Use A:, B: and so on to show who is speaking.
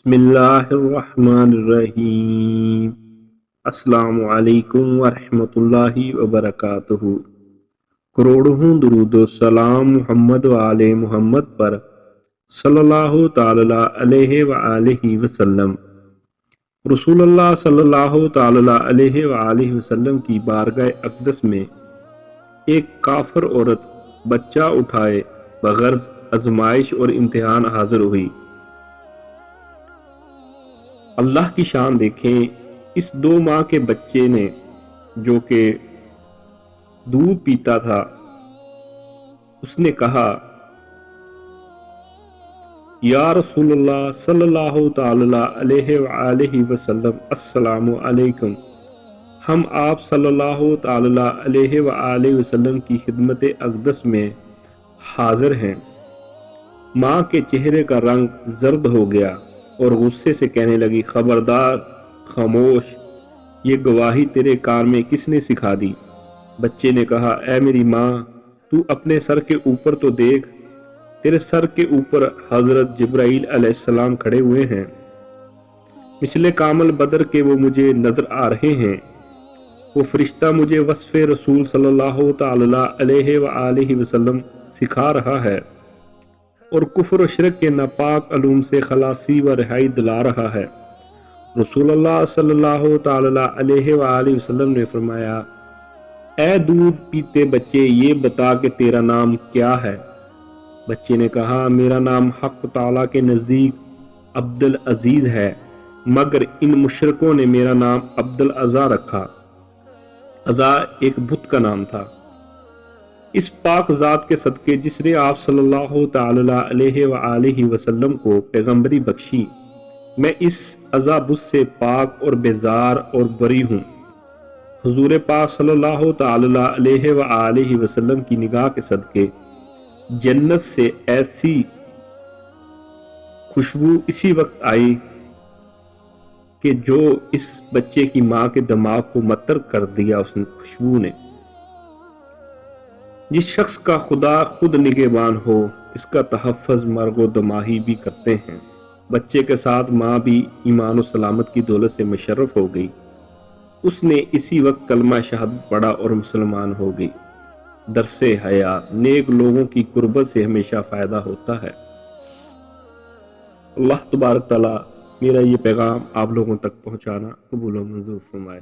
A: بسم اللہ الرحمن الرحیم۔ السلام علیکم ورحمۃ اللہ وبرکاتہ۔ کروڑوں درود و سلام محمد و آل محمد پر صلی اللہ تعالی علیہ وآلہ وسلم۔ رسول اللہ صلی اللہ تعالی علیہ وآلہ وسلم کی بارگاہ اقدس میں ایک کافر عورت بچہ اٹھائے بغرض آزمائش اور امتحان حاضر ہوئی۔ اللہ کی شان دیکھیں، اس 2 ماہ کے بچے نے جو کہ دودھ پیتا تھا، اس نے کہا یا رسول اللہ صلی اللہ تعالی علیہ وآلہ وسلم السلام علیکم، ہم آپ صلی اللہ تعالی علیہ وآلہ وسلم کی خدمت اقدس میں حاضر ہیں۔ ماں کے چہرے کا رنگ زرد ہو گیا اور غصے سے کہنے لگی خبردار، خاموش، یہ گواہی تیرے کان میں کس نے سکھا دی؟ بچے نے کہا اے میری ماں، تو اپنے سر کے اوپر تو دیکھ، تیرے سر کے اوپر حضرت جبرائیل علیہ السلام کھڑے ہوئے ہیں، مثل کامل بدر کے وہ مجھے نظر آ رہے ہیں۔ وہ فرشتہ مجھے وصف رسول صلی اللہ تعالی علیہ وآلہ وسلم سکھا رہا ہے اور کفر و شرک کے ناپاک علوم سے خلاصی و رہائی دلا رہا ہے۔ رسول اللہ صلی اللہ تعالی علیہ وآلہ وسلم نے فرمایا اے دودھ پیتے بچے، یہ بتا کہ تیرا نام کیا ہے؟ بچے نے کہا میرا نام حق تعالیٰ کے نزدیک عبد العزیز ہے، مگر ان مشرکوں نے میرا نام عبد العزا رکھا۔ عزا ایک بت کا نام تھا۔ اس پاک ذات کے صدقے جس نے آپ صلی اللہ تعالی علیہ وآلہ وسلم کو پیغمبری بخشی، میں اس عزا بت سے پاک اور بیزار اور بری ہوں۔ حضور پاک صلی اللہ تعالی علیہ وآلہ وسلم کی نگاہ کے صدقے جنت سے ایسی خوشبو اسی وقت آئی کہ جو اس بچے کی ماں کے دماغ کو متر کر دیا اس خوشبو نے۔ جس شخص کا خدا خود نگہبان ہو، اس کا تحفظ مرگ و دماہی بھی کرتے ہیں۔ بچے کے ساتھ ماں بھی ایمان و سلامت کی دولت سے مشرف ہو گئی۔ اس نے اسی وقت کلمہ شہادت پڑھا اور مسلمان ہو گئی۔ درس حیات، نیک لوگوں کی قربت سے ہمیشہ فائدہ ہوتا ہے۔ اللہ تبارک تعالیٰ میرا یہ پیغام آپ لوگوں تک پہنچانا قبول و منظور فرمائے۔